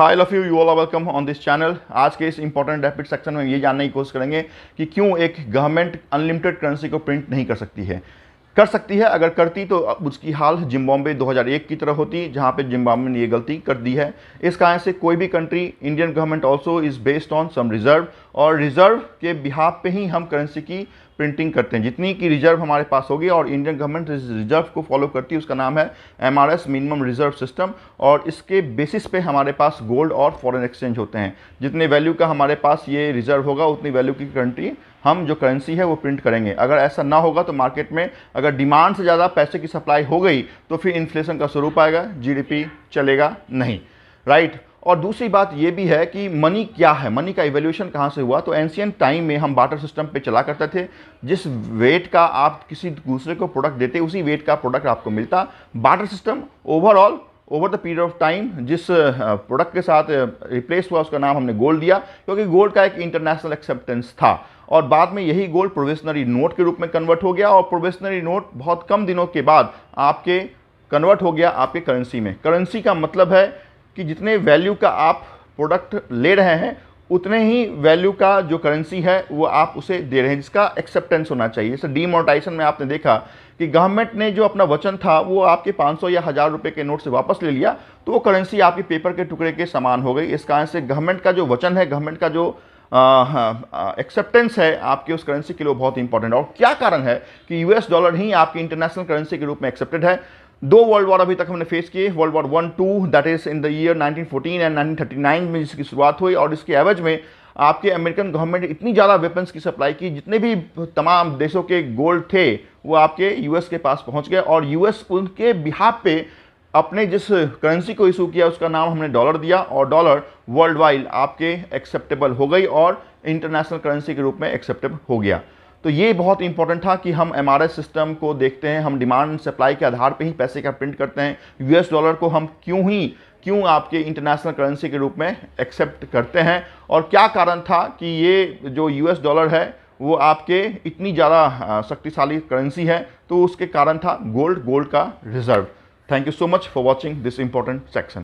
High love you all are welcome on this channel. आज के इस इंपॉर्टेंट रैपिड सेक्शन में ये जानने की कोशिश करेंगे कि क्यों एक गवर्नमेंट अनलिमिटेड करेंसी को प्रिंट नहीं कर सकती है। कर सकती है, अगर करती तो उसकी हाल जिम्बाब्वे 2001 की तरह होती, जहां पे जिम्बाब्वे ने ये गलती कर दी है। इस कारण से कोई भी country, Indian government also is based on some reserve, और रिजर्व के बिहाफ पे ही हम करेंसी की प्रिंटिंग करते हैं। जितनी की रिजर्व हमारे पास होगी, और इंडियन गवर्नमेंट इस रिजर्व को फॉलो करती है, उसका नाम है MRS मिनिमम रिजर्व सिस्टम, और इसके बेसिस पे हमारे पास गोल्ड और फॉरेन एक्सचेंज होते हैं। जितने वैल्यू का हमारे पास ये रिजर्व होगा, उतनी वैल्यू की कंट्री हम जो करेंसी है वो प्रिंट करेंगे। अगर ऐसा ना होगा तो मार्केट में अगर डिमांड से ज़्यादा पैसे की सप्लाई हो गई तो फिर इन्फ्लेशन का स्वरूप आएगा, GDP चलेगा नहीं, राइट। और दूसरी बात ये भी है कि मनी क्या है, मनी का इवोल्यूशन कहाँ से हुआ। तो एंशियंट टाइम में हम बार्टर सिस्टम पे चला करते थे। जिस वेट का आप किसी दूसरे को प्रोडक्ट देते, उसी वेट का प्रोडक्ट आपको मिलता। Barter system overall over the period of time जिस प्रोडक्ट के साथ रिप्लेस हुआ, उसका नाम हमने गोल्ड दिया, क्योंकि गोल्ड का एक इंटरनेशनल एक्सेप्टेंस था। और बाद में यही गोल्ड प्रोविजनरी नोट के रूप में कन्वर्ट हो गया, और प्रोविजनरी नोट बहुत कम दिनों के बाद आपके कन्वर्ट हो गया आपके करेंसी में। करेंसी का मतलब है कि जितने वैल्यू का आप प्रोडक्ट ले रहे हैं, उतने ही वैल्यू का जो करेंसी है वो आप उसे दे रहे हैं, जिसका एक्सेप्टेंस होना चाहिए। जैसे डीमोनेटाइजेशन में आपने देखा कि गवर्नमेंट ने जो अपना वचन था वो आपके 500 या 1000 रुपये के नोट से वापस ले लिया, तो वो करेंसी आपकी पेपर के टुकड़े के समान हो गई। इस कारण से गवर्नमेंट का जो वचन है, गवर्नमेंट का जो एक्सेप्टेंस है आपके उस करेंसी के लिए बहुत इंपॉर्टेंट है। और क्या कारण है कि US डॉलर ही आपकी इंटरनेशनल करेंसी के रूप में एक्सेप्टेड है। 2 वर्ल्ड वॉर अभी तक हमने फेस किए। World war 1, 2 that is in the year 1914 and 1939 में जिसकी शुरुआत हुई, और इसके एवज में आपके अमेरिकन गवर्नमेंट ने इतनी ज़्यादा वेपन्स की सप्लाई की, जितने भी तमाम देशों के गोल्ड थे वो आपके US के पास पहुंच गए, और US उनके बिहाफ पे अपने जिस करेंसी को इशू किया उसका नाम हमने डॉलर दिया, और डॉलर वर्ल्ड वाइड आपके एक्सेप्टेबल हो गई और इंटरनेशनल करेंसी के रूप में एक्सेप्टेबल हो गया। तो ये बहुत इंपॉर्टेंट था कि हम MRS सिस्टम को देखते हैं, हम डिमांड सप्लाई के आधार पे ही पैसे का प्रिंट करते हैं। US डॉलर को हम क्यों आपके इंटरनेशनल करेंसी के रूप में एक्सेप्ट करते हैं, और क्या कारण था कि ये जो US डॉलर है वो आपके इतनी ज़्यादा शक्तिशाली करेंसी है। तो उसके कारण था गोल्ड का reserve. Thank you so much for watching this important section.